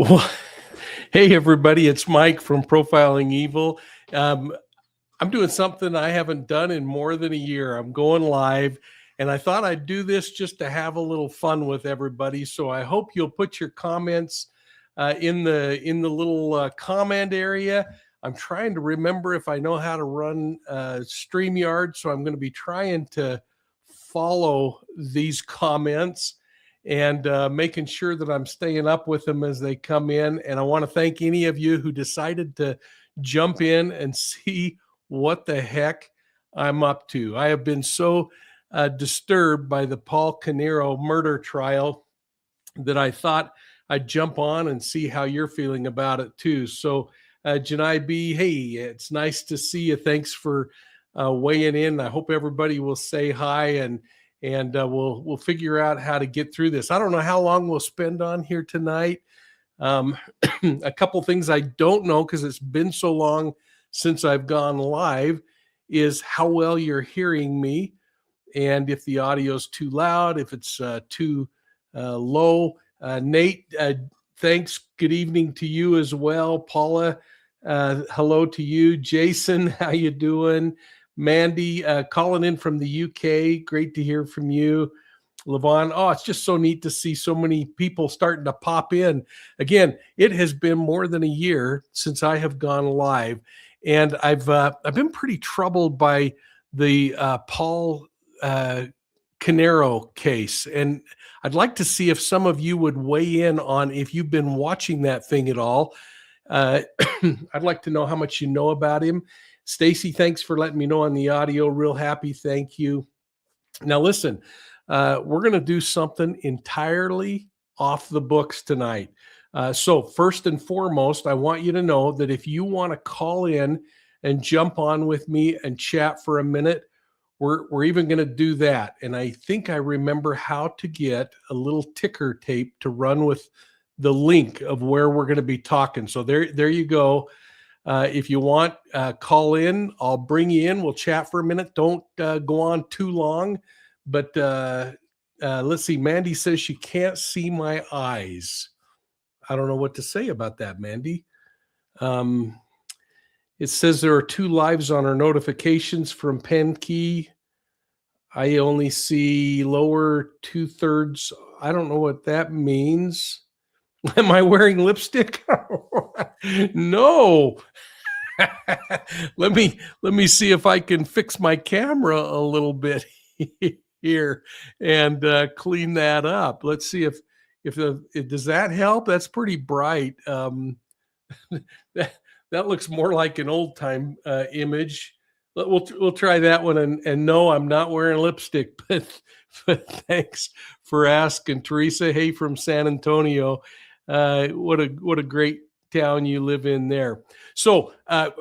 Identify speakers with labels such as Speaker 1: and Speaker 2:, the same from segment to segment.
Speaker 1: Well, hey, everybody, it's Mike from Profiling Evil. Um, I'm doing something I haven't done in more than a year. I'm going live, and I thought I'd do this just to have a little fun with everybody. So I hope you'll put your comments in the little comment area. I'm trying to remember if I know how to run StreamYard, so I'm going to be trying to follow these comments and making sure that I'm staying up with them as they come in. And I want to thank any of you who decided to jump in and see what the heck I'm up to. I have been so disturbed by the Paul Caneiro murder trial that I thought I'd jump on and see how you're feeling about it too. So, Janai B, hey, it's nice to see you. Thanks for weighing in. I hope everybody will say hi and we'll figure out how to get through this. I don't know how long we'll spend on here tonight. A couple things I don't know because it's been so long since I've gone live is how well you're hearing me, and if the audio's too loud, if it's too low. Nate, thanks. Good evening to you as well. Paula, hello to you. Jason, how you doing? Mandy, calling in from the UK. Great to hear from you. Levon, oh, it's just so neat to see so many people starting to pop in. Again, it has been more than a year since I have gone live, and I've been pretty troubled by the Paul Caneiro case, and I'd like to see if some of you would weigh in on if you've been watching that thing at all. I'd like to know how much you know about him. Stacy, thanks for letting me know on the audio. Real happy. Thank you. Now, listen, we're going to do something entirely off the books tonight. So first and foremost, I want you to know that if you want to call in and jump on with me and chat for a minute, we're even going to do that. And I think I remember how to get a little ticker tape to run with the link of where we're going to be talking. So there you go. If you want, call in. I'll bring you in. We'll chat for a minute. Don't go on too long. But let's see. Mandy says she can't see my eyes. I don't know what to say about that, Mandy. It says there are 2 lives on our notifications from Penkey. I only see lower 2/3. I don't know what that means. Am I wearing lipstick? No. Let me see if I can fix my camera a little bit here and clean that up. Let's see if does that help? That's pretty bright. That looks more like an old time image. We'll try that one. And no, I'm not wearing lipstick, but thanks for asking, Teresa. Hey, from San Antonio. What a great town you live in there. So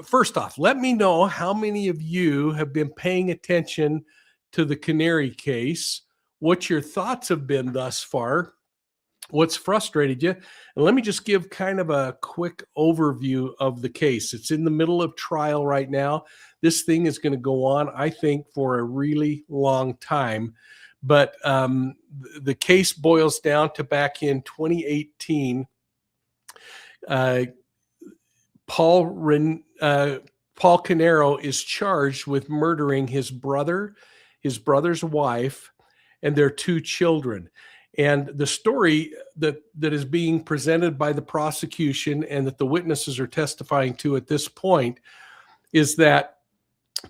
Speaker 1: first off, let me know how many of you have been paying attention to the Canary case, what your thoughts have been thus far, what's frustrated you. And let me just give kind of a quick overview of the case. It's in the middle of trial right now. This thing is going to go on, I think, for a really long time. But the case boils down to back in 2018, Paul Caneiro is charged with murdering his brother, his brother's wife, and their 2 children. And the story that is being presented by the prosecution and that the witnesses are testifying to at this point is that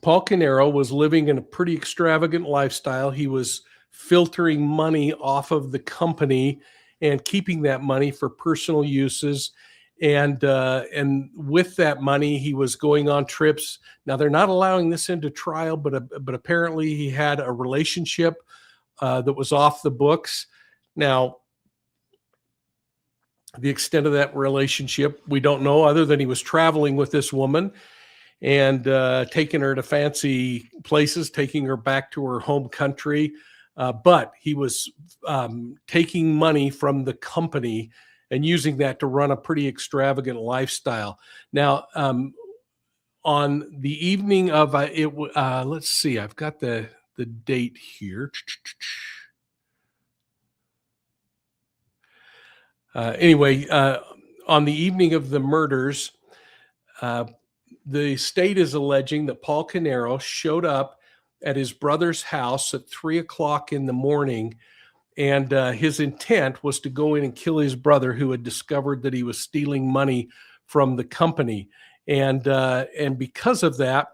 Speaker 1: Paul Caneiro was living in a pretty extravagant lifestyle. He was filtering money off of the company and keeping that money for personal uses. And with that money, he was going on trips. Now, they're not allowing this into trial, but apparently he had a relationship that was off the books. Now, the extent of that relationship, we don't know, other than he was traveling with this woman and taking her to fancy places, taking her back to her home country. But he was taking money from the company and using that to run a pretty extravagant lifestyle. Now, on the evening of let's see, I've got the date here. Anyway, on the evening of the murders, the state is alleging that Paul Caneiro showed up at his brother's house at 3 o'clock in the morning, and his intent was to go in and kill his brother, who had discovered that he was stealing money from the company. And because of that,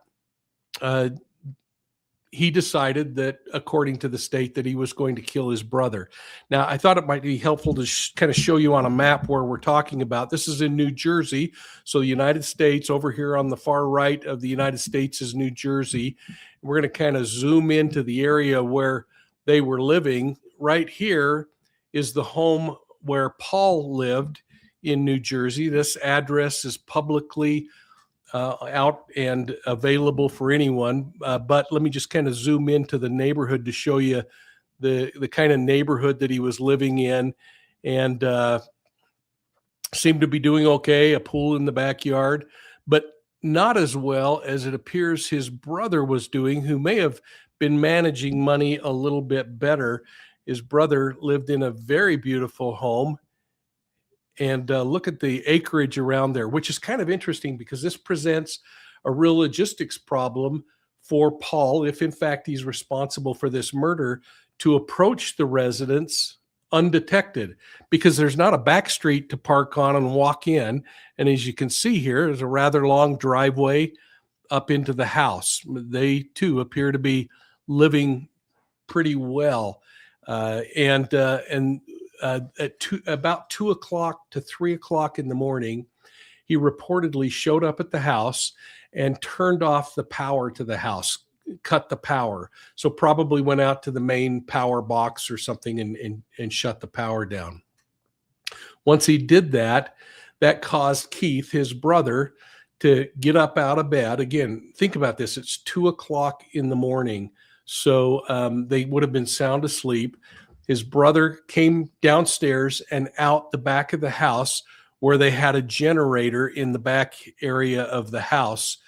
Speaker 1: he decided that, according to the state, that he was going to kill his brother. Now, I thought it might be helpful to kind of show you on a map where we're talking about. This is in New Jersey. So the United States, over here on the far right of the United States, is New Jersey. We're going to kind of zoom into the area where they were living. Right here is the home where Paul lived in New Jersey. This address is publicly out and available for anyone. But let me just kind of zoom into the neighborhood to show you the kind of neighborhood that he was living in, and seemed to be doing okay, a pool in the backyard, but not as well as it appears his brother was doing, who may have been managing money a little bit better. His brother lived in a very beautiful home. And look at the acreage around there, which is kind of interesting because this presents a real logistics problem for Paul, if in fact he's responsible for this murder, to approach the residence undetected, because there's not a back street to park on and walk in. And as you can see here, there's a rather long driveway up into the house. They too appear to be living pretty well. At about 2 o'clock to 3 o'clock in the morning, he reportedly showed up at the house and turned off the power to the house, cut the power. So probably went out to the main power box or something and shut the power down. Once he did that, that caused Keith, his brother, to get up out of bed. Again, think about this. It's 2 o'clock in the morning. So they would have been sound asleep. His brother came downstairs and out the back of the house, where they had a generator in the back area of the house.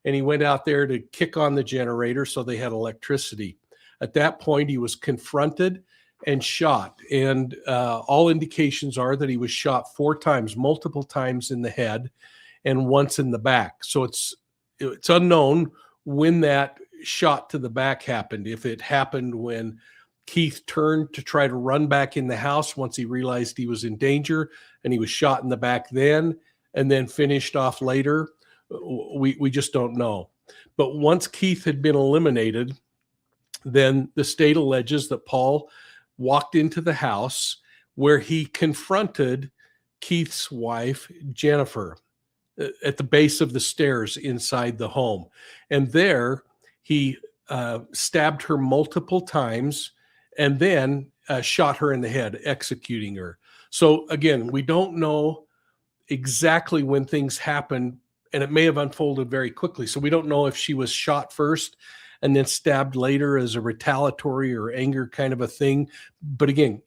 Speaker 1: And he went out there to kick on the generator so they had electricity. At that point, he was confronted and shot. And all indications are that he was shot 4 times, multiple times in the head and once in the back. So it's unknown when that shot to the back happened. If it happened when Keith turned to try to run back in the house once he realized he was in danger, and he was shot in the back then, and then finished off later, we just don't know. But once Keith had been eliminated, then the state alleges that Paul walked into the house, where he confronted Keith's wife, Jennifer, at the base of the stairs inside the home. And there he stabbed her multiple times and then shot her in the head, executing her. So again, we don't know exactly when things happened, and it may have unfolded very quickly. So we don't know if she was shot first and then stabbed later as a retaliatory or anger kind of a thing. But again,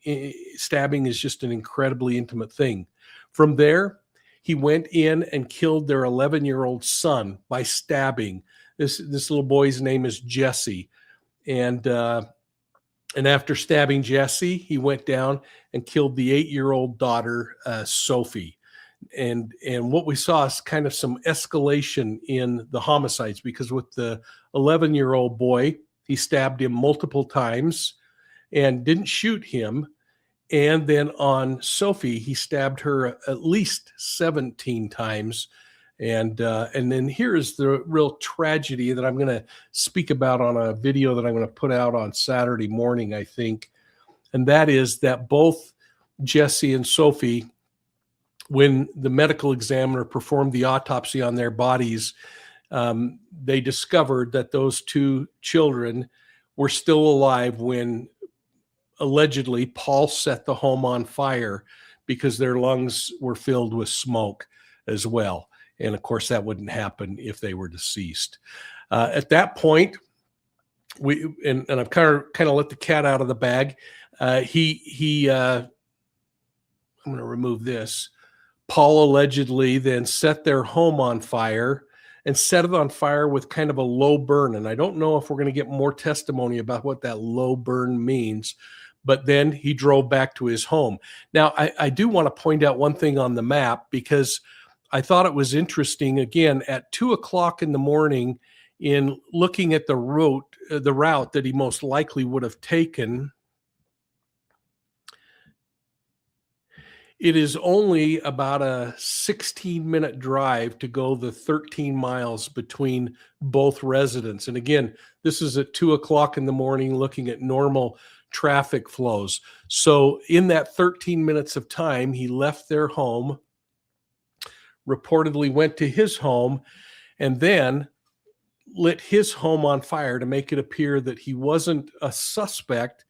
Speaker 1: stabbing is just an incredibly intimate thing. From there, he went in and killed their 11-year-old son by stabbing. This little boy's name is Jesse. And after stabbing Jesse, he went down and killed the 8-year-old daughter, Sophie. And what we saw is kind of some escalation in the homicides, because with the 11-year-old boy, he stabbed him multiple times and didn't shoot him. And then on Sophie, he stabbed her at least 17 times. And then here is the real tragedy that I'm going to speak about on a video that I'm going to put out on Saturday morning, I think. And that is that both Jesse and Sophie, when the medical examiner performed the autopsy on their bodies, they discovered that those 2 children were still alive when allegedly Paul set the home on fire, because their lungs were filled with smoke as well. And of course, that wouldn't happen if they were deceased. At that point, and I've kind of let the cat out of the bag. I'm going to remove this. Paul allegedly then set their home on fire, and set it on fire with kind of a low burn. And I don't know if we're going to get more testimony about what that low burn means, but then he drove back to his home. Now, I do want to point out one thing on the map, because I thought it was interesting. Again, at 2:00 in the morning, in looking at the route that he most likely would have taken, it is only about a 16-minute drive to go the 13 miles between both residents. And again, this is at 2:00 in the morning, looking at normal traffic flows. So in that 13 minutes of time, he left their home, reportedly went to his home, and then lit his home on fire to make it appear that he wasn't a suspect,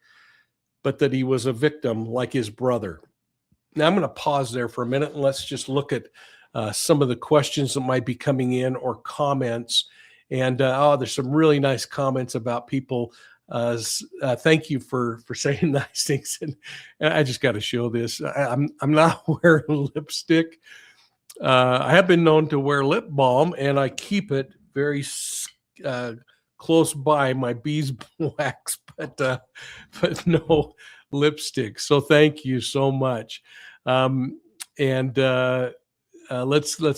Speaker 1: but that he was a victim like his brother. Now, I'm going to pause there for a minute and let's just look at some of the questions that might be coming in, or comments. And there's some really nice comments about people. Thank you for saying nice things. And I just got to show this. I'm not wearing lipstick. I have been known to wear lip balm, and I keep it very close by my beeswax, but no lipstick. So thank you so much. Let's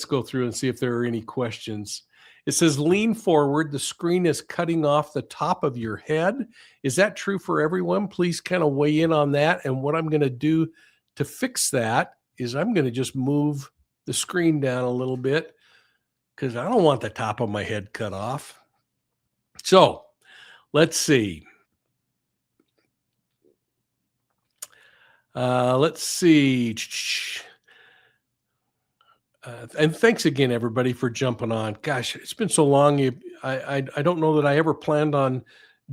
Speaker 1: go through and see if there are any questions. It says, lean forward. The screen is cutting off the top of your head. Is that true for everyone? Please kind of weigh in on that. And what I'm going to do to fix that is I'm going to just move the screen down a little bit, because I don't want the top of my head cut off. So let's see. Let's see. And thanks again, everybody, for jumping on. Gosh, it's been so long. I don't know that I ever planned on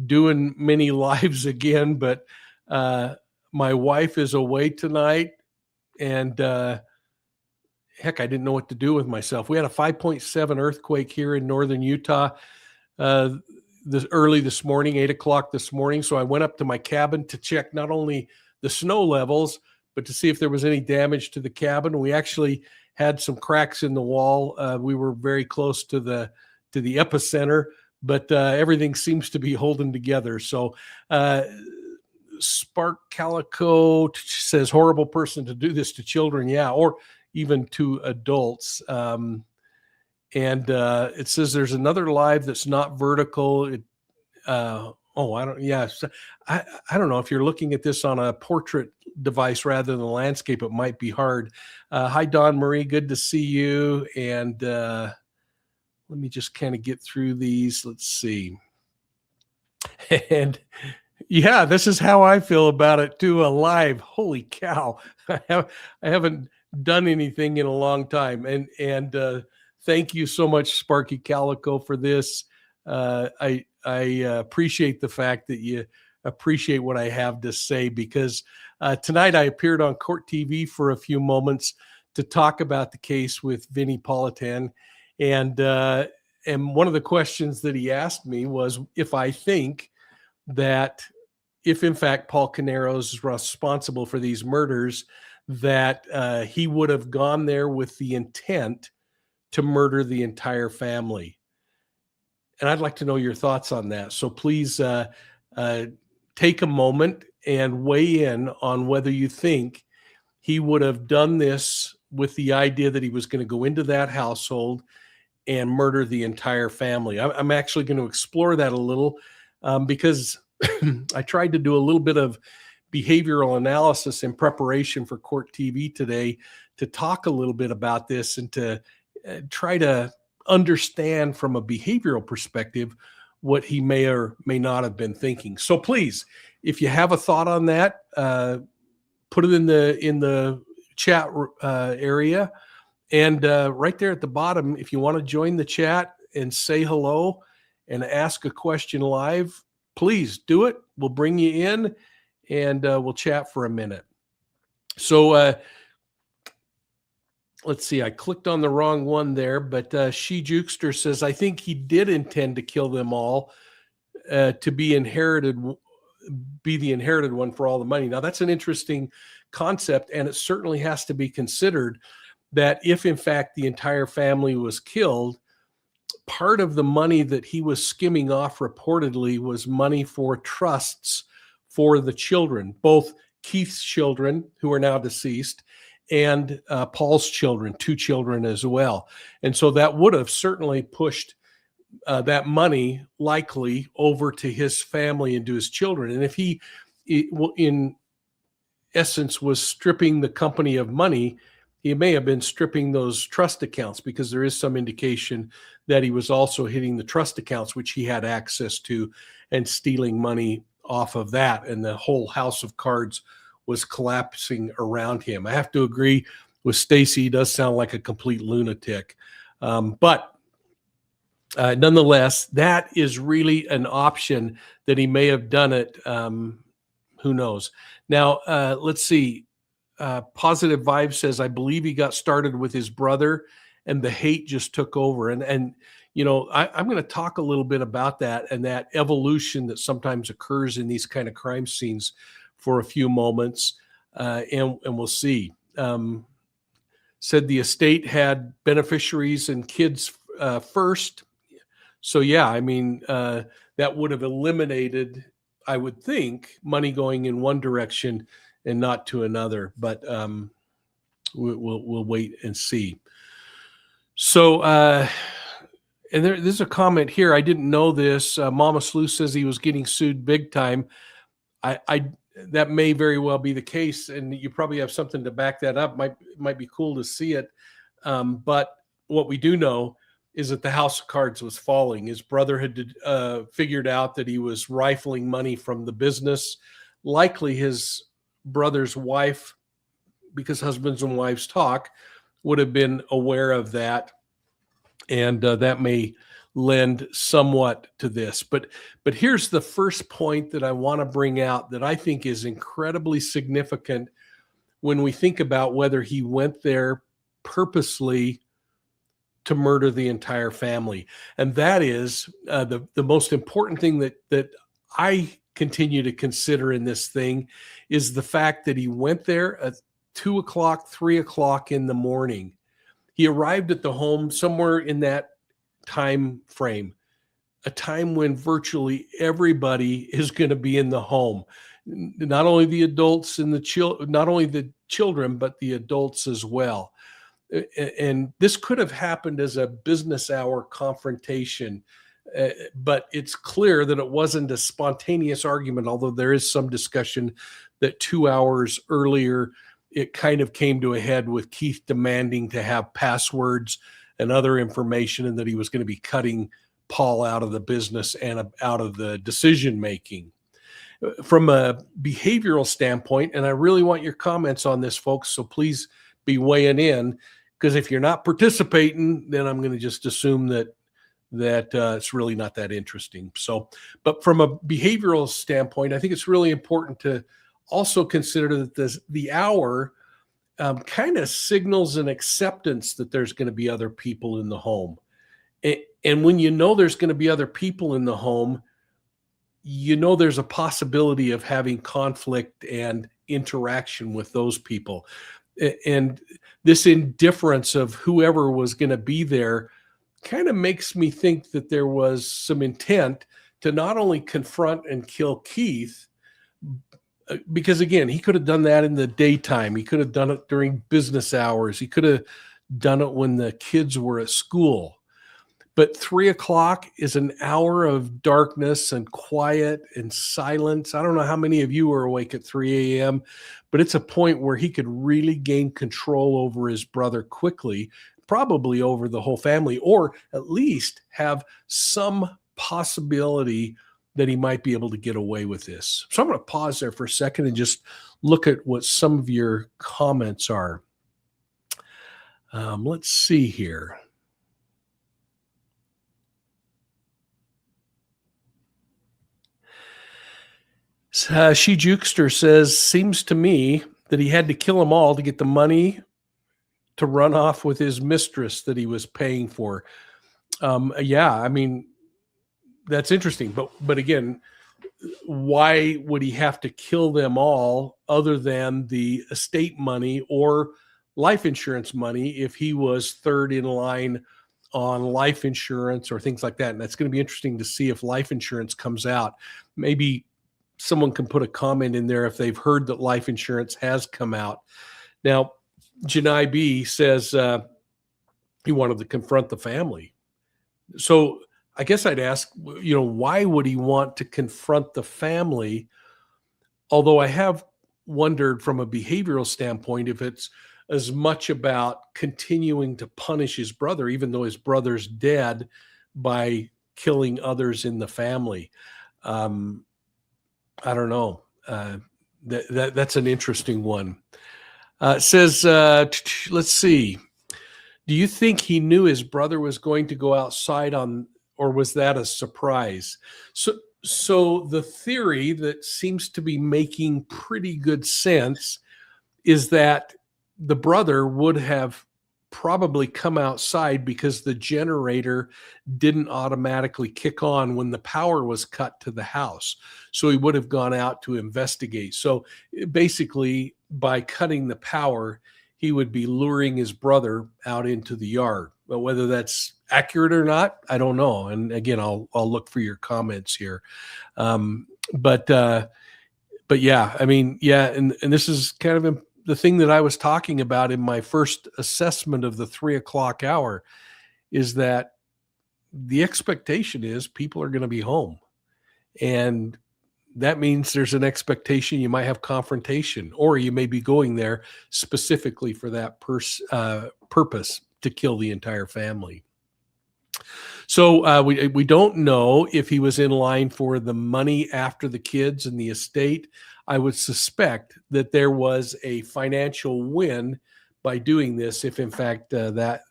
Speaker 1: doing many lives again, but my wife is away tonight, and heck, I didn't know what to do with myself. We had a 5.7 earthquake here in northern Utah early this morning, 8:00 this morning. So I went up to my cabin to check not only the snow levels, but to see if there was any damage to the cabin. We actually had some cracks in the wall. We were very close to the epicenter, but everything seems to be holding together. So Spark Calico says, horrible person to do this to children. Yeah, or even to adults. And it says there's another live that's not vertical. I don't know if you're looking at this on a portrait device rather than landscape, it might be hard. Hi, Dawn Marie, good to see you. And let me just kind of get through these. Let's see. And yeah, this is how I feel about it too. Alive. Holy cow. I haven't done anything in a long time. And thank you so much, Sparky Calico, for this. I appreciate the fact that you appreciate what I have to say, because tonight I appeared on Court TV for a few moments to talk about the case with Vinnie Politan. And one of the questions that he asked me was if I think that if in fact Paul Caneiro is responsible for these murders, that he would have gone there with the intent to murder the entire family. And I'd like to know your thoughts on that. So please take a moment and weigh in on whether you think he would have done this with the idea that he was going to go into that household and murder the entire family. I'm actually going to explore that a little because I tried to do a little bit of behavioral analysis in preparation for Court TV today to talk a little bit about this and to try to understand from a behavioral perspective what he may or may not have been thinking. So please, if you have a thought on that, put it in the chat area. And right there at the bottom, if you want to join the chat and say hello and ask a question live, please do it. We'll bring you in and we'll chat for a minute. So let's see, I clicked on the wrong one there, but She Jukester says, I think he did intend to kill them all to be the inherited one for all the money. Now, that's an interesting concept, and it certainly has to be considered that if, in fact, the entire family was killed, part of the money that he was skimming off reportedly was money for trusts for the children, both Keith's children, who are now deceased, and Paul's children, 2 children as well. And so that would have certainly pushed that money likely over to his family and to his children. And if he, in essence, was stripping the company of money, he may have been stripping those trust accounts, because there is some indication that he was also hitting the trust accounts, which he had access to, and stealing money off of that. And the whole house of cards was collapsing around him. I have to agree with Stacy. He does sound like a complete lunatic. But nonetheless, that is really an option that he may have done it. Who knows? Now, let's see. Positive Vibe says, I believe he got started with his brother and the hate just took over. And you know, I'm going to talk a little bit about that and that evolution that sometimes occurs in these kind of crime scenes for a few moments. And we'll see. Said the estate had beneficiaries and kids first. So yeah, I mean, that would have eliminated, I would think, money going in one direction and not to another, but we'll wait and see. So, and there's a comment here. I didn't know this. Mama Slew says he was getting sued big time. That may very well be the case, and you probably have something to back that up. Might be cool to see it. But what we do know is that the house of cards was falling. His brother had figured out that he was rifling money from the business. Likely his brother's wife, because husbands and wives talk, would have been aware of that, and that may lend somewhat to this. But here's the first point that I want to bring out that I think is incredibly significant when we think about whether he went there purposely to murder the entire family. And that is the most important thing that I continue to consider in this thing is the fact that he went there at 2 o'clock, 3 o'clock in the morning. He arrived at the home somewhere in that time frame, a time when virtually everybody is going to be in the home. Not only the adults and not only the children, but the adults as well. And this could have happened as a business hour confrontation, but it's clear that it wasn't a spontaneous argument, although there is some discussion that 2 hours earlier, it kind of came to a head with Keith demanding to have passwords and other information, and that he was going to be cutting Paul out of the business and out of the decision-making. From a behavioral standpoint, and I really want your comments on this, folks, so please be weighing in, because if you're not participating, then I'm going to just assume that it's really not that interesting. So, but from a behavioral standpoint, I think it's really important to also consider that the hour kind of signals an acceptance that there's going to be other people in the home. And when you know there's going to be other people in the home, you know there's a possibility of having conflict and interaction with those people. And this indifference of whoever was going to be there kind of makes me think that there was some intent to not only confront and kill Keith, because again, he could have done that in the daytime. He could have done it during business hours. He could have done it when the kids were at school. But 3 o'clock is an hour of darkness and quiet and silence. I don't know how many of you are awake at 3 a.m., but it's a point where he could really gain control over his brother quickly, probably over the whole family, or at least have some possibility that he might be able to get away with this. So I'm going to pause there for a second and just look at what some of your comments are. Let's see here. She Jukester says, seems to me that he had to kill them all to get the money to run off with his mistress that he was paying for. Yeah, I mean, that's interesting. But again, why would he have to kill them all other than the estate money or life insurance money if he was third in line on life insurance or things like that? And that's going to be interesting to see if life insurance comes out. Maybe someone can put a comment in there if they've heard that life insurance has come out. Now, Janai B says he wanted to confront the family. So I guess I'd ask, why would he want to confront the family? Although I have wondered from a behavioral standpoint if it's as much about continuing to punish his brother, even though his brother's dead, by killing others in the family. I don't know. That's an interesting one. It says, let's see. Do you think he knew his brother was going to go outside or was that a surprise? So the theory that seems to be making pretty good sense is that the brother would have probably come outside because the generator didn't automatically kick on when the power was cut to the house. So he would have gone out to investigate. So basically, by cutting the power, he would be luring his brother out into the yard. But whether that's accurate or not, I don't know. And again, I'll look for your comments here. But yeah, I mean, yeah, and this is kind of the thing that I was talking about in my first assessment of the 3:00 hour, is that the expectation is people are going to be home. And that means there's an expectation you might have confrontation, or you may be going there specifically for that purpose, to kill the entire family. So we don't know if he was in line for the money after the kids and the estate. I would suspect that there was a financial win by doing this, if in fact that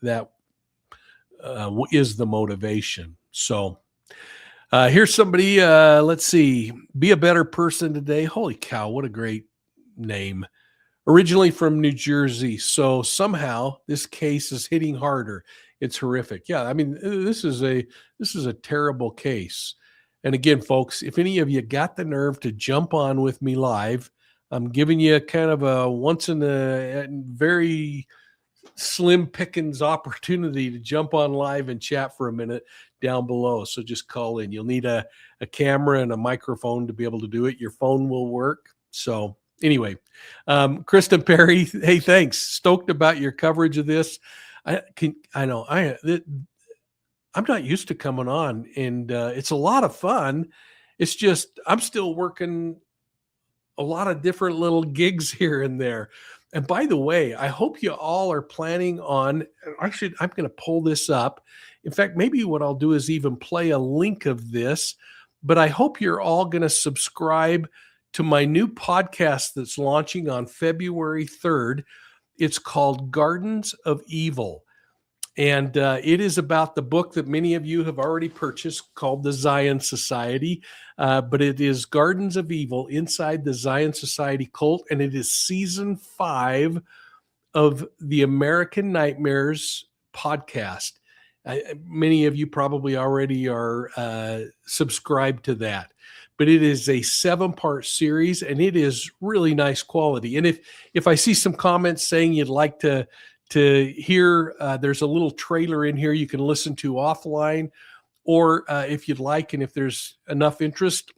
Speaker 1: is the motivation. So here's somebody, let's see, Be a Better Person Today. Holy cow, what a great name. Originally from New Jersey. So somehow this case is hitting harder. It's horrific. Yeah, I mean, this is a terrible case. And again, folks, if any of you got the nerve to jump on with me live, I'm giving you kind of a once in a very slim pickings opportunity to jump on live and chat for a minute down below. So just call in. You'll need a camera and a microphone to be able to do it. Your phone will work. So anyway, Kristen Perry, hey, thanks. Stoked about your coverage of this. I'm not used to coming on, and it's a lot of fun. It's just I'm still working a lot of different little gigs here and there. And by the way, I hope you all are planning on, I'm going to pull this up. In fact, maybe what I'll do is even play a link of this, but I hope you're all going to subscribe to my new podcast that's launching on February 3rd. It's called Gardens of Evil. And it is about the book that many of you have already purchased called The Zion Society. But it is Gardens of Evil Inside the Zion Society Cult. And it is season 5 of the American Nightmares podcast. Many of you probably already are subscribed to that. But it is a 7-part series, and it is really nice quality. And if I see some comments saying you'd like to hear, there's a little trailer in here you can listen to offline, or if you'd like, and if there's enough interest,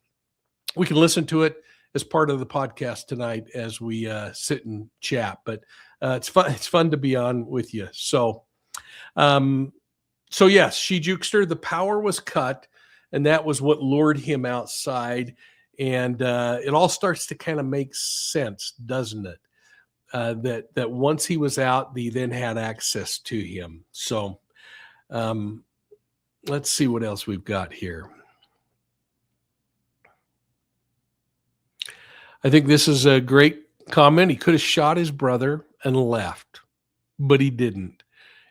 Speaker 1: we can listen to it as part of the podcast tonight as we sit and chat. But it's fun to be on with you. So yes, She Jukester, the power was cut, and that was what lured him outside. And it all starts to kind of make sense, doesn't it? That once he was out, they then had access to him. So let's see what else we've got here. I think this is a great comment. He could have shot his brother and left, but he didn't.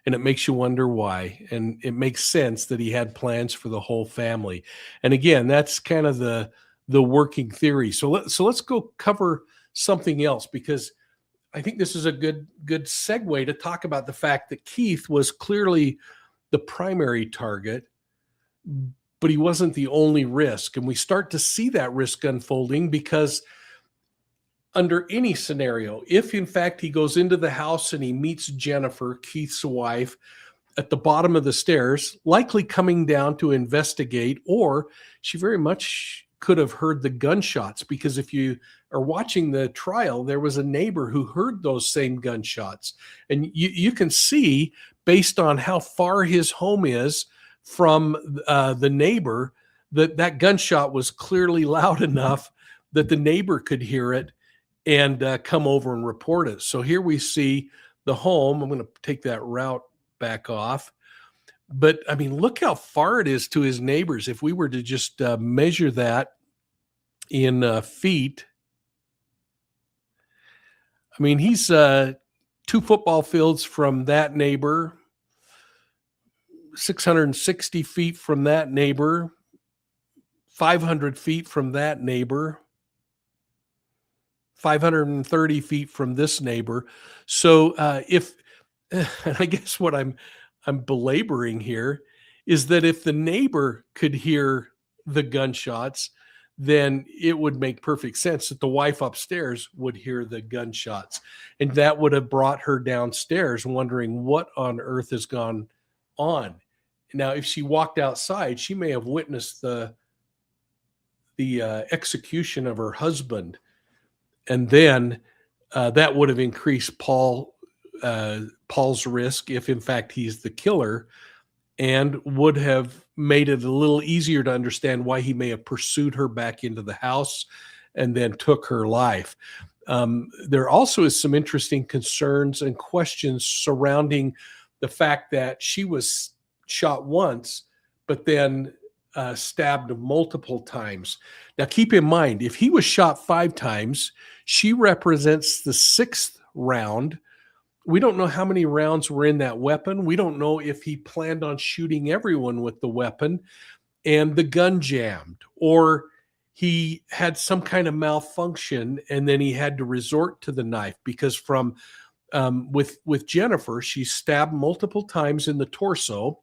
Speaker 1: And it makes you wonder why. And it makes sense that he had plans for the whole family. And again, that's kind of the working theory. So let's go cover something else, because I think this is a good segue to talk about the fact that Keith was clearly the primary target, but he wasn't the only risk. And we start to see that risk unfolding, because under any scenario, if in fact he goes into the house and he meets Jennifer, Keith's wife, at the bottom of the stairs, likely coming down to investigate, or she very much could have heard the gunshots, because if you are watching the trial, there was a neighbor who heard those same gunshots. And you can see, based on how far his home is from the neighbor, that gunshot was clearly loud enough that the neighbor could hear it and come over and report it. So here we see the home. I'm going to take that route back off. But I mean, look how far it is to his neighbors. If we were to just measure that in feet, I mean, he's 2 football fields from that neighbor, 660 feet from that neighbor, 500 feet from that neighbor, 530 feet from this neighbor. So and I guess what I'm belaboring here is that if the neighbor could hear the gunshots, then it would make perfect sense that the wife upstairs would hear the gunshots. And that would have brought her downstairs wondering what on earth has gone on. Now, if she walked outside, she may have witnessed the execution of her husband. And then that would have increased Paul's risk, if in fact he's the killer, and would have made it a little easier to understand why he may have pursued her back into the house and then took her life. There also is some interesting concerns and questions surrounding the fact that she was shot once, but then stabbed multiple times. Now, keep in mind, if he was shot 5 times, she represents the 6th round. We don't know how many rounds were in that weapon. We don't know if he planned on shooting everyone with the weapon and the gun jammed, or he had some kind of malfunction and then he had to resort to the knife, because from with Jennifer, she stabbed multiple times in the torso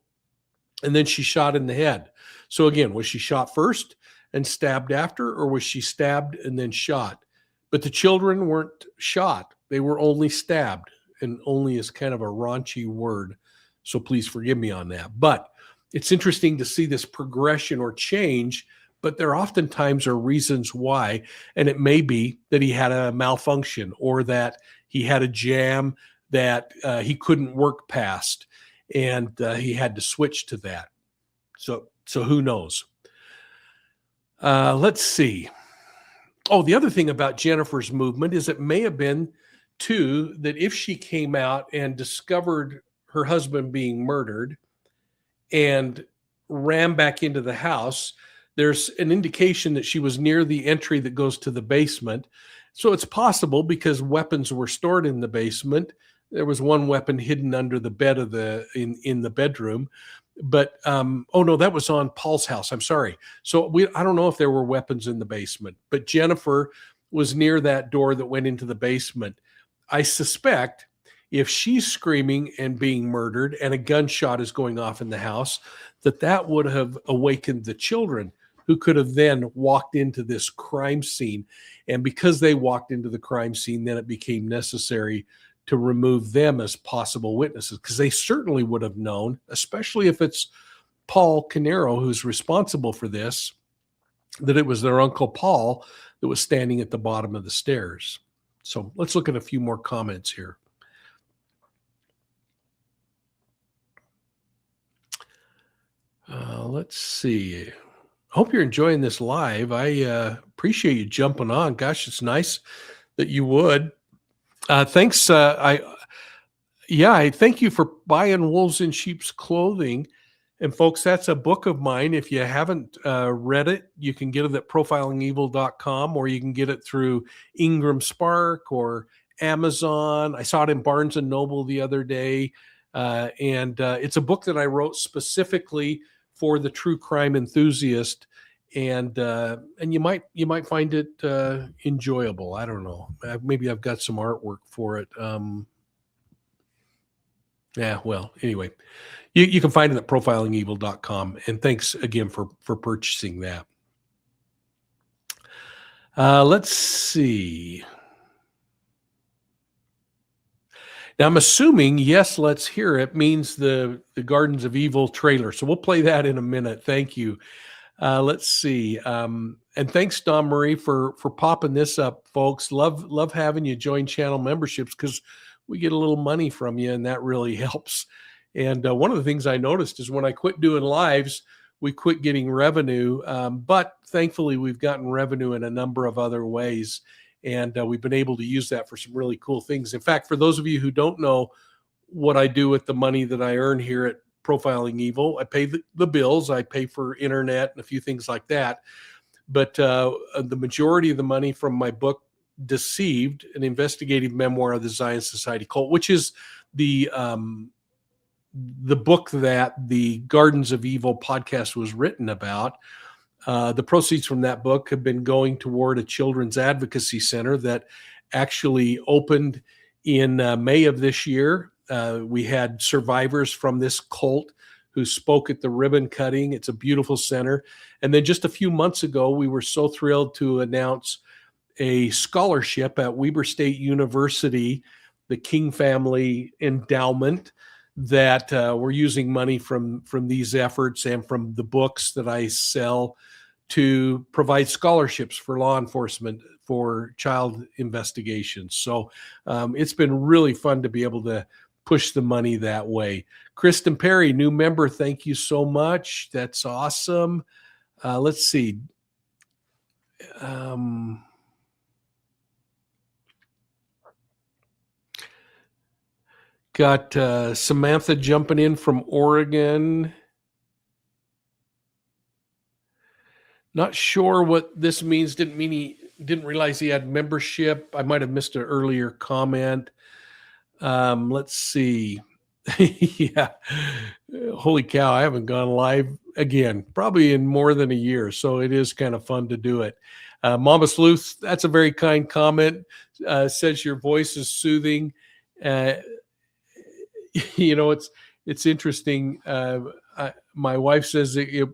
Speaker 1: and then she shot in the head. So again, was she shot first and stabbed after, or was she stabbed and then shot? But the children weren't shot. They were only stabbed. And only is kind of a raunchy word, so please forgive me on that. But it's interesting to see this progression or change, but there oftentimes are reasons why, and it may be that he had a malfunction or that he had a jam that he couldn't work past, and he had to switch to that. So who knows? Let's see. Oh, the other thing about Jennifer's movement is it may have been too, that if she came out and discovered her husband being murdered and ran back into the house, there's an indication that she was near the entry that goes to the basement. So it's possible, because weapons were stored in the basement. There was one weapon hidden under the bed of in the bedroom. But oh no, that was on Paul's house. I'm sorry. So I don't know if there were weapons in the basement, but Jennifer was near that door that went into the basement. I suspect if she's screaming and being murdered and a gunshot is going off in the house, that would have awakened the children, who could have then walked into this crime scene. And because they walked into the crime scene, then it became necessary to remove them as possible witnesses, because they certainly would have known, especially if it's Paul Caneiro who's responsible for this, that it was their Uncle Paul that was standing at the bottom of the stairs. So let's look at a few more comments here. Let's see. Hope you're enjoying this live. I appreciate you jumping on. Gosh, it's nice that you would. Thanks. I thank you for buying Wolves in Sheep's Clothing. And folks, that's a book of mine. If you haven't read it, you can get it at profilingevil.com, or you can get it through Ingram Spark or Amazon. I saw it in Barnes and Noble the other day. And it's a book that I wrote specifically for the true crime enthusiast. And you might find it enjoyable. I don't know. Maybe I've got some artwork for it. Anyway, you can find it at profilingevil.com. And thanks again for purchasing that. Let's see. Now, I'm assuming, yes, let's hear it means the Gardens of Evil trailer. So we'll play that in a minute. Thank you. Let's see. And thanks, Don Marie, for popping this up, folks. Love having you join channel memberships because we get a little money from you, and that really helps. And one of the things I noticed is when I quit doing lives, we quit getting revenue. But thankfully, we've gotten revenue in a number of other ways, and we've been able to use that for some really cool things. In fact, for those of you who don't know what I do with the money that I earn here at Profiling Evil, I pay the bills, I pay for internet and a few things like that. But the majority of the money from my book, Deceived, an investigative memoir of the Zion Society cult, which is the book that the Gardens of Evil podcast was written about. The proceeds from that book have been going toward a children's advocacy center that actually opened in May of this year. We had survivors from this cult who spoke at the ribbon cutting. It's a beautiful center. And then just a few months ago, we were so thrilled to announce a scholarship at Weber State University, the King Family Endowment, that we're using money from these efforts and from the books that I sell to provide scholarships for law enforcement for child investigations. So it's been really fun to be able to push the money that way. Kristen Perry, new member, thank you so much. That's awesome. Let's see. Got Samantha jumping in from Oregon. Not sure what this means. Didn't realize he had membership. I might have missed an earlier comment. Let's see. Yeah. Holy cow. I haven't gone live again, probably in more than a year. So it is kind of fun to do it. Mama Sleuth, that's a very kind comment. Says your voice is soothing. You know, it's interesting. My wife says it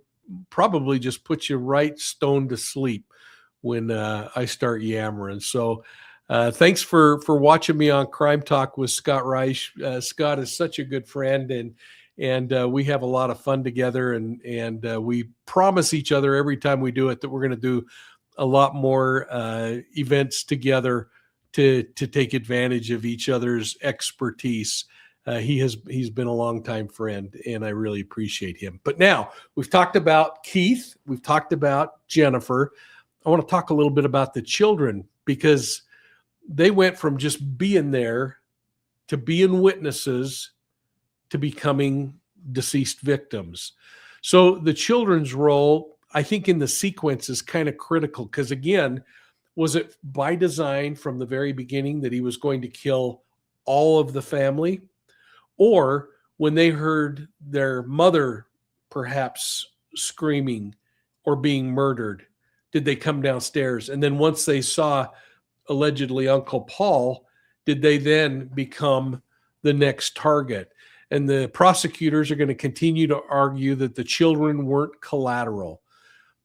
Speaker 1: probably just puts you right stone to sleep when I start yammering. So thanks for watching me on Crime Talk with Scott Reich. Scott is such a good friend, and we have a lot of fun together, and we promise each other every time we do it that we're going to do a lot more events together to take advantage of each other's expertise. He's been a longtime friend, and I really appreciate him. But now we've talked about Keith, we've talked about Jennifer. I want to talk a little bit about the children, because they went from just being there to being witnesses to becoming deceased victims. So the children's role, I think, in the sequence is kind of critical, because again, was it by design from the very beginning that he was going to kill all of the family? Or when they heard their mother perhaps screaming or being murdered, did they come downstairs? And then once they saw allegedly Uncle Paul, did they then become the next target? And the prosecutors are going to continue to argue that the children weren't collateral,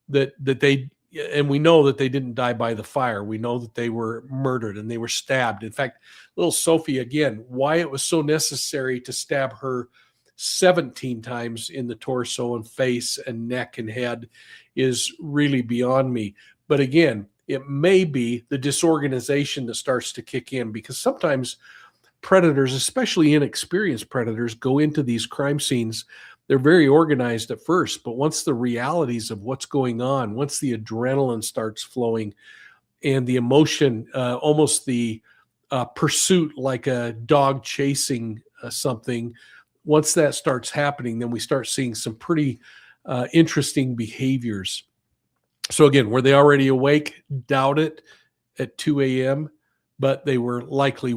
Speaker 1: that they, and we know that they didn't die by the fire. We know that they were murdered and they were stabbed. In fact, little Sophie, again, why it was so necessary to stab her 17 times in the torso and face and neck and head is really beyond me. But again, it may be the disorganization that starts to kick in, because sometimes predators, especially inexperienced predators, go into these crime scenes. They're very organized at first, but once the realities of what's going on, once the adrenaline starts flowing and the emotion, almost the pursuit, like a dog chasing something, once that starts happening, then we start seeing some pretty interesting behaviors. So again, were they already awake? Doubt it at 2 a.m., but they were likely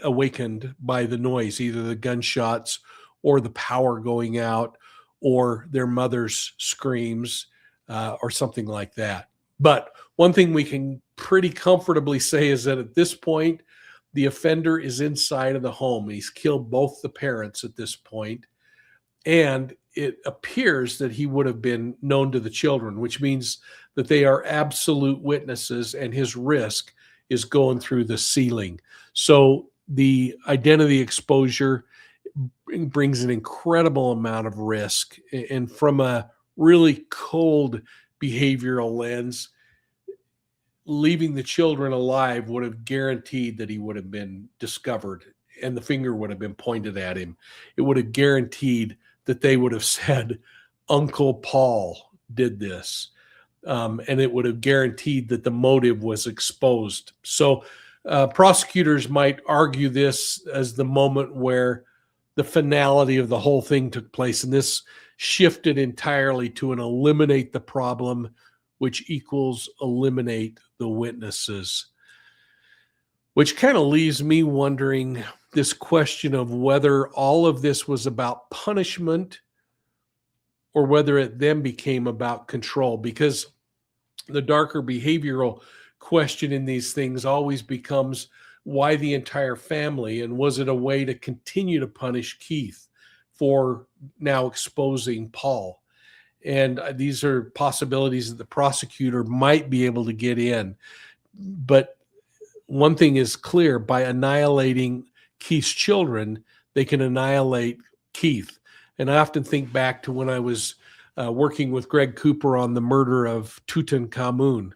Speaker 1: awakened by the noise, either the gunshots or the power going out or their mother's screams or something like that. But one thing we can pretty comfortably say is that at this point, the offender is inside of the home. He's killed both the parents at this point, and it appears that he would have been known to the children, which means that they are absolute witnesses, and his risk is going through the ceiling. So the identity exposure brings an incredible amount of risk. And from a really cold behavioral lens, leaving the children alive would have guaranteed that he would have been discovered and the finger would have been pointed at him. It would have guaranteed that they would have said, Uncle Paul did this. And it would have guaranteed that the motive was exposed. So prosecutors might argue this as the moment where the finality of the whole thing took place. And this shifted entirely to an eliminate the problem, which equals eliminate the witnesses. Which kind of leaves me wondering this question of whether all of this was about punishment or whether it then became about control, because the darker behavioral question in these things always becomes why the entire family, and was it a way to continue to punish Keith for now exposing Paul? And these are possibilities that the prosecutor might be able to get in. But one thing is clear, by annihilating Keith's children, they can annihilate Keith. And I often think back to when I was working with Greg Cooper on the murder of Tutankhamun.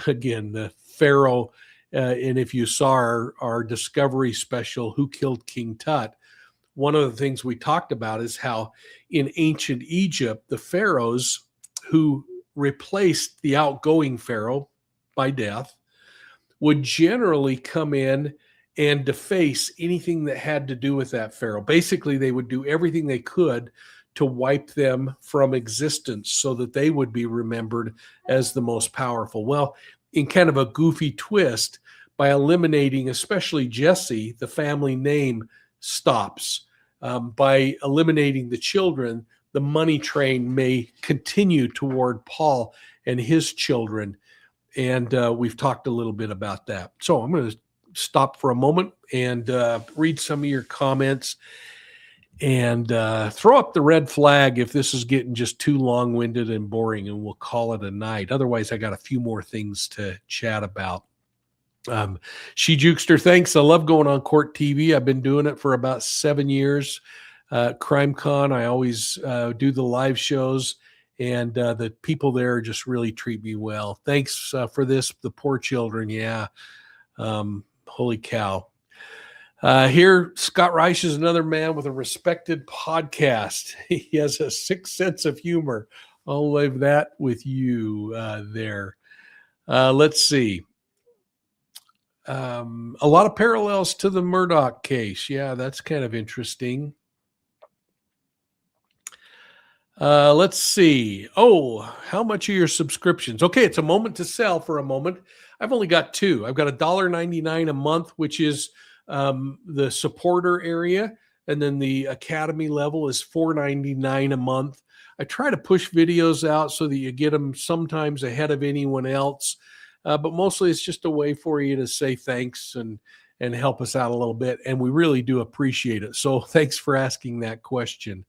Speaker 1: Again, the pharaoh, and if you saw our Discovery special, Who Killed King Tut, one of the things we talked about is how in ancient Egypt, the pharaohs who replaced the outgoing pharaoh by death would generally come in and deface anything that had to do with that pharaoh. Basically, they would do everything they could to wipe them from existence so that they would be remembered as the most powerful. Well, in kind of a goofy twist, by eliminating especially Jesse, the family name stops. By eliminating the children, the money train may continue toward Paul and his children. And we've talked a little bit about that. So I'm going to stop for a moment and read some of your comments and throw up the red flag if this is getting just too long-winded and boring, and we'll call it a night. Otherwise, I got a few more things to chat about. She Jukester, thanks. I love going on court TV. I've been doing it for about 7 years. CrimeCon, I always do the live shows, and the people there just really treat me well. Thanks for this. The poor children. Yeah. Holy cow. Here, Scott Reich is another man with a respected podcast. He has a sick sense of humor. I'll leave that with you there. Let's see. A lot of parallels to the Murdoch case. Yeah, that's kind of interesting. Let's see. Oh, how much are your subscriptions? Okay, it's a moment to sell for a moment. I've only got two. I've got $1.99 a month, which is the supporter area, and then the academy level is $4.99 a month. I try to push videos out so that you get them sometimes ahead of anyone else, but mostly it's just a way for you to say thanks and help us out a little bit, and we really do appreciate it. So thanks for asking that question.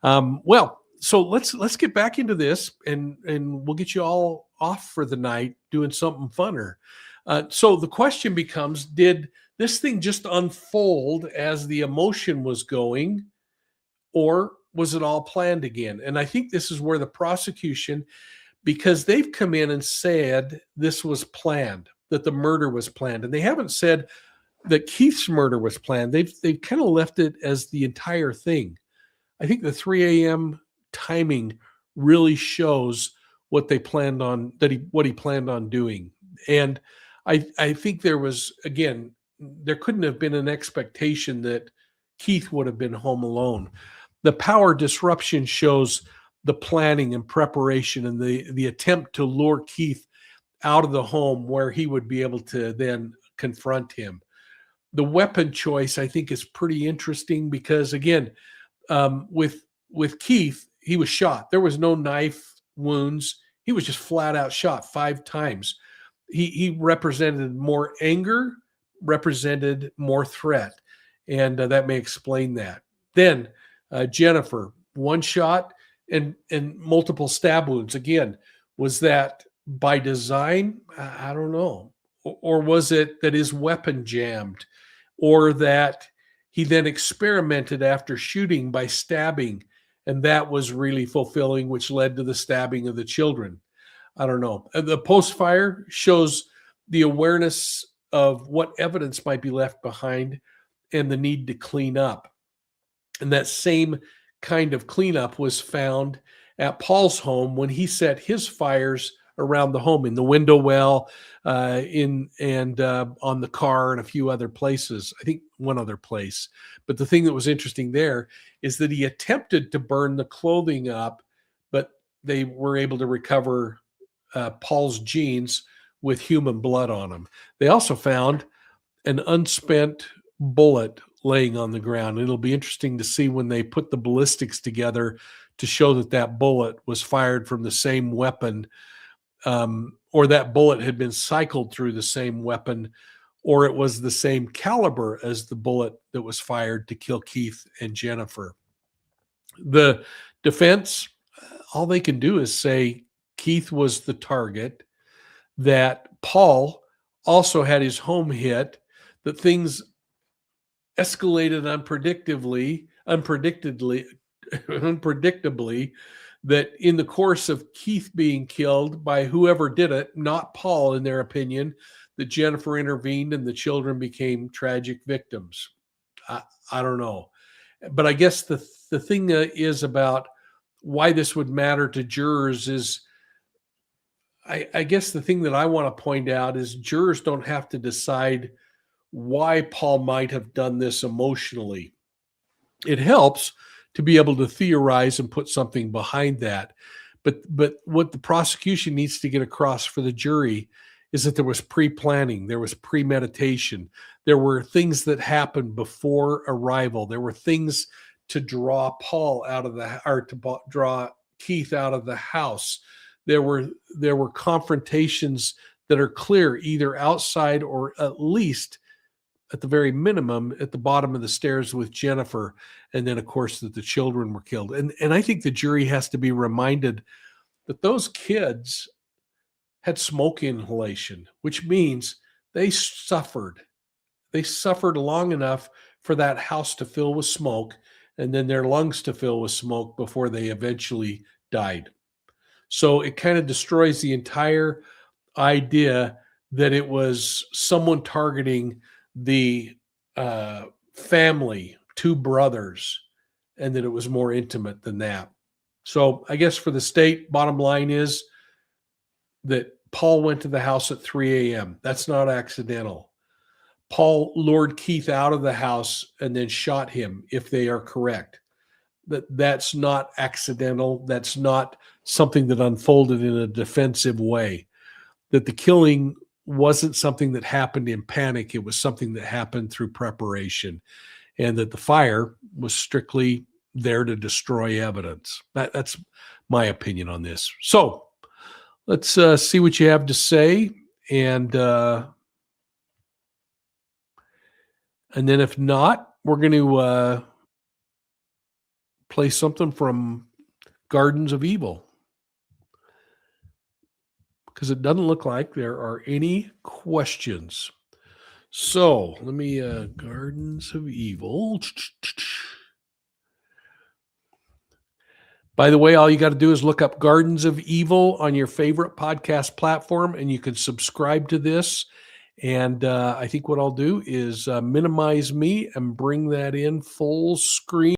Speaker 1: So let's get back into this, and we'll get you all off for the night doing something funner. So the question becomes, did this thing just unfold as the emotion was going, or was it all planned again? And I think this is where the prosecution, because they've come in and said this was planned, that the murder was planned, and they haven't said that Keith's murder was planned. They've kind of left it as the entire thing. I think the 3 a.m. timing really shows what they planned on, what he planned on doing. And I think there was, again, there couldn't have been an expectation that Keith would have been home alone. The power disruption shows the planning and preparation and the attempt to lure Keith out of the home where he would be able to then confront him. The weapon choice, I think, is pretty interesting because, again, with Keith, he was shot. There was no knife wounds. He was just flat out shot 5 times. He represented more anger, represented more threat, and that may explain that. Then Jennifer, 1 shot and multiple stab wounds. Again, was that by design? I don't know. Or was it that his weapon jammed, or that he then experimented after shooting by stabbing, and that was really fulfilling, which led to the stabbing of the children? I don't know. The post-fire shows the awareness of what evidence might be left behind and the need to clean up. And that same kind of cleanup was found at Paul's home when he set his fires around the home, in the window well, on the car, and a few other places. I think one other place. But the thing that was interesting there is that he attempted to burn the clothing up, but they were able to recover Paul's jeans with human blood on them. They also found an unspent bullet laying on the ground. It'll be interesting to see when they put the ballistics together to show that that bullet was fired from the same weapon, or that bullet had been cycled through the same weapon, or it was the same caliber as the bullet that was fired to kill Keith and Jennifer. The defense, all they can do is say Keith was the target, that Paul also had his home hit, that things escalated unpredictably, that in the course of Keith being killed by whoever did it, not Paul in their opinion, that Jennifer intervened and the children became tragic victims. I don't know. But I guess the thing is about why this would matter to jurors is, I guess the thing that I want to point out is jurors don't have to decide why Paul might have done this emotionally. It helps to be able to theorize and put something behind that. But what the prosecution needs to get across for the jury is that there was pre-planning, there was premeditation, there were things that happened before arrival, there were things to draw Paul out of to draw Keith out of the house. There were confrontations that are clear, either outside or at least at the very minimum at the bottom of the stairs with Jennifer, and then of course that the children were killed. And I think the jury has to be reminded that those kids had smoke inhalation, which means they suffered long enough for that house to fill with smoke and then their lungs to fill with smoke before they eventually died. So it kind of destroys the entire idea that it was someone targeting the family, two brothers, and that it was more intimate than that. So I guess for the state, bottom line is that Paul went to the house at 3 a.m. That's not accidental. Paul lured Keith out of the house and then shot him, if they are correct. That's not accidental. That's not something that unfolded in a defensive way. That the killing wasn't something that happened in panic. It was something that happened through preparation, and that the fire was strictly there to destroy evidence. That's my opinion on this. So let's see what you have to say, and then if not, we're going to play something from Gardens of Evil, because it doesn't look like there are any questions. So let me, Gardens of Evil. By the way, all you got to do is look up Gardens of Evil on your favorite podcast platform, and you can subscribe to this. And I think what I'll do is minimize me and bring that in full screen.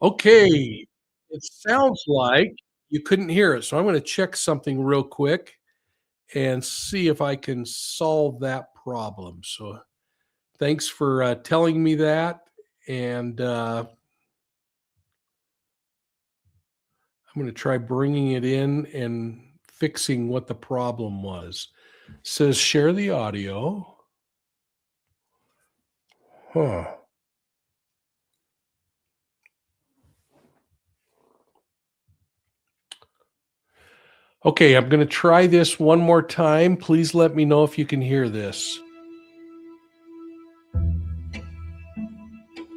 Speaker 1: Okay, it sounds like you couldn't hear it, so I'm gonna check something real quick and see if I can solve that problem. So thanks for telling me that, and I'm gonna try bringing it in and fixing what the problem was. It says share the audio. Huh. Okay, I'm going to try this one more time. Please let me know if you can hear this.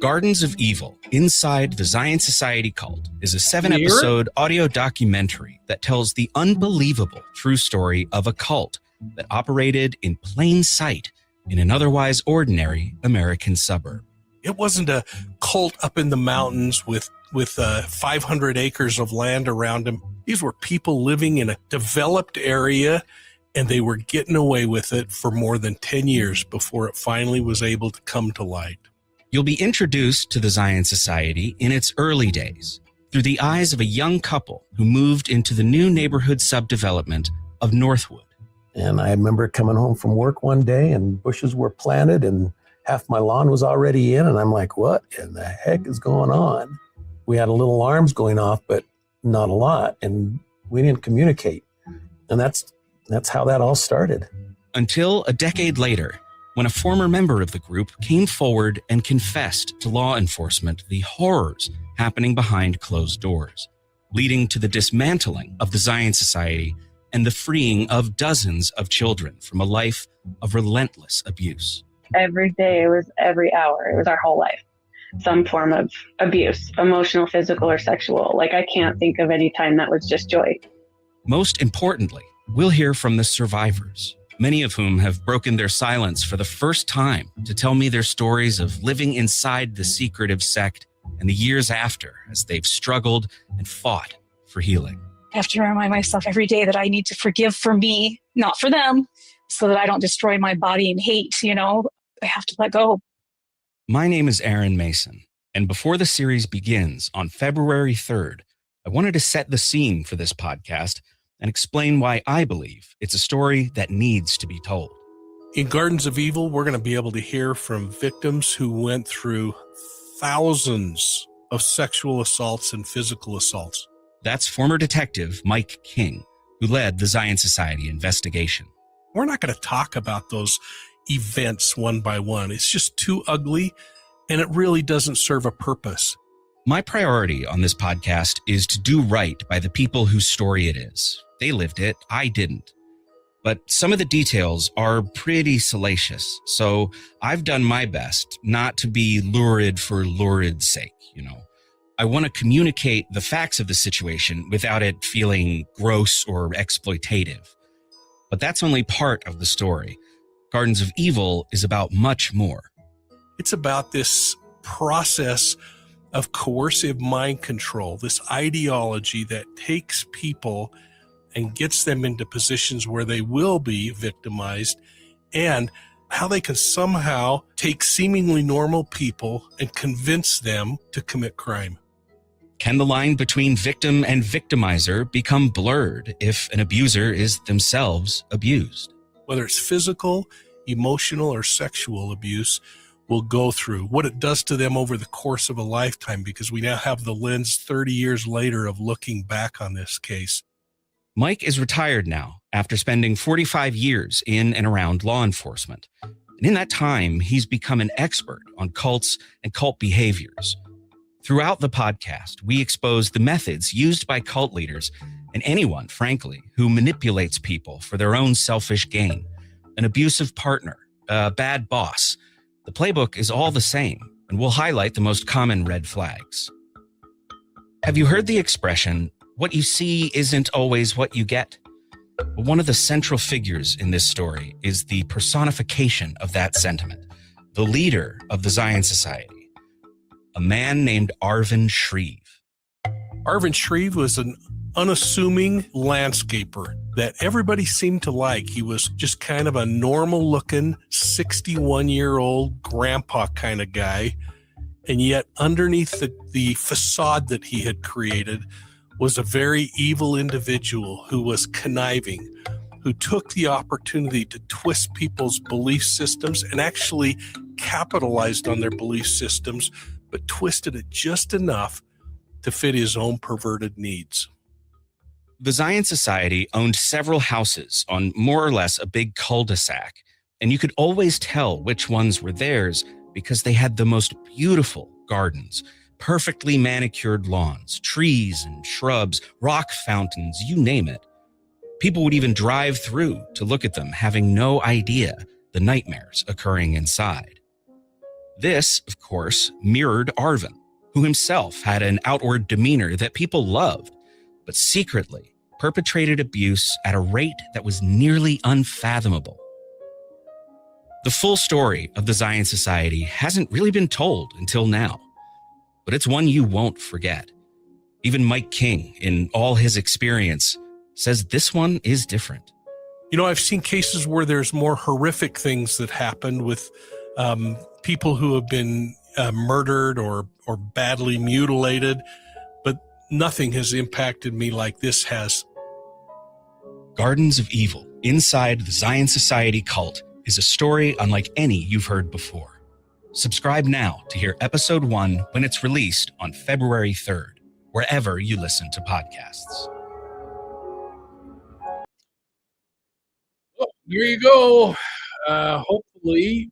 Speaker 2: Gardens of Evil, Inside the Zion Society Cult is a 7-episode audio documentary that tells the unbelievable true story of a cult that operated in plain sight in an otherwise ordinary American suburb.
Speaker 1: It wasn't a cult up in the mountains with 500 acres of land around them. These were people living in a developed area, and they were getting away with it for more than 10 years before it finally was able to come to light.
Speaker 2: You'll be introduced to the Zion Society in its early days through the eyes of a young couple who moved into the new neighborhood subdevelopment of Northwood.
Speaker 3: And I remember coming home from work one day and bushes were planted and half my lawn was already in. And I'm like, what in the heck is going on? We had a little alarms going off, but not a lot. And we didn't communicate. And that's how that all started.
Speaker 2: Until a decade later, when a former member of the group came forward and confessed to law enforcement the horrors happening behind closed doors, leading to the dismantling of the Zion Society and the freeing of dozens of children from a life of relentless abuse.
Speaker 4: Every day, it was every hour, it was our whole life. Some form of abuse, emotional, physical, or sexual. Like, I can't think of any time that was just joy.
Speaker 2: Most importantly, we'll hear from the survivors, many of whom have broken their silence for the first time to tell me their stories of living inside the secretive sect and the years after as they've struggled and fought for healing.
Speaker 5: I have to remind myself every day that I need to forgive for me, not for them, so that I don't destroy my body in hate, I have to let go.
Speaker 2: My name is Aaron Mason, and before the series begins on February 3rd, I wanted to set the scene for this podcast and explain why I believe it's a story that needs to be told.
Speaker 1: In Gardens of Evil, we're going to be able to hear from victims who went through thousands of sexual assaults and physical assaults.
Speaker 2: That's former detective Mike King, who led the Zion Society investigation.
Speaker 1: We're not going to talk about those events one by one. It's just too ugly, and it really doesn't serve a purpose.
Speaker 2: My priority on this podcast is to do right by the people whose story it is. They lived it, I didn't. But some of the details are pretty salacious, so I've done my best not to be lurid for lurid's sake, I want to communicate the facts of the situation without it feeling gross or exploitative. But that's only part of the story. Gardens of Evil is about much more.
Speaker 1: It's about this process of coercive mind control, this ideology that takes people and gets them into positions where they will be victimized, and how they can somehow take seemingly normal people and convince them to commit crime.
Speaker 2: Can the line between victim and victimizer become blurred if an abuser is themselves abused?
Speaker 1: Whether it's physical, emotional, or sexual abuse, we'll go through what it does to them over the course of a lifetime, because we now have the lens 30 years later of looking back on this case.
Speaker 2: Mike is retired now after spending 45 years in and around law enforcement. And in that time, he's become an expert on cults and cult behaviors. Throughout the podcast, we expose the methods used by cult leaders and anyone, frankly, who manipulates people for their own selfish gain. An abusive partner, a bad boss. The playbook is all the same, and we'll highlight the most common red flags. Have you heard the expression, what you see isn't always what you get? One of the central figures in this story is the personification of that sentiment, the leader of the Zion Society, a man named Arvin Shreve.
Speaker 1: Arvin Shreve was an unassuming landscaper that everybody seemed to like. He was just kind of a normal looking 61-year-old grandpa kind of guy. And yet underneath the facade that he had created was a very evil individual who was conniving, who took the opportunity to twist people's belief systems and actually capitalized on their belief systems, but twisted it just enough to fit his own perverted needs.
Speaker 2: The Zion Society owned several houses on more or less a big cul-de-sac, and you could always tell which ones were theirs because they had the most beautiful gardens, perfectly manicured lawns, trees and shrubs, rock fountains, you name it. People would even drive through to look at them, having no idea the nightmares occurring inside. This, of course, mirrored Arvin, who himself had an outward demeanor that people loved, but secretly perpetrated abuse at a rate that was nearly unfathomable. The full story of the Zion Society hasn't really been told until now, but it's one you won't forget. Even Mike King, in all his experience, says this one is different.
Speaker 1: You know, I've seen cases where there's more horrific things that happen with people who have been murdered or badly mutilated, but nothing has impacted me like this has.
Speaker 2: Gardens of Evil, Inside the Zion Society Cult, is a story unlike any you've heard before. Subscribe now to hear episode 1 when it's released on February 3rd, wherever you listen to podcasts.
Speaker 1: Well, here you go. Hopefully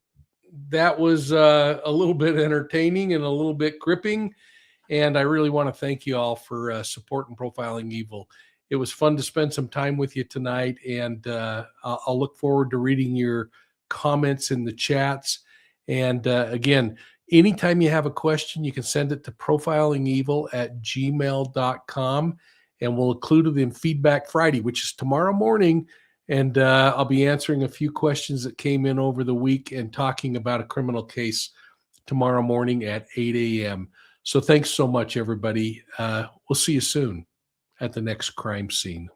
Speaker 1: that was a little bit entertaining and a little bit gripping. And I really want to thank you all for supporting Profiling Evil. It was fun to spend some time with you tonight, and I'll look forward to reading your comments in the chats. And again, anytime you have a question, you can send it to profilingevil@gmail.com, and we'll include it in Feedback Friday, which is tomorrow morning. And I'll be answering a few questions that came in over the week and talking about a criminal case tomorrow morning at 8 a.m. So thanks so much, everybody. We'll see you soon at the next crime scene.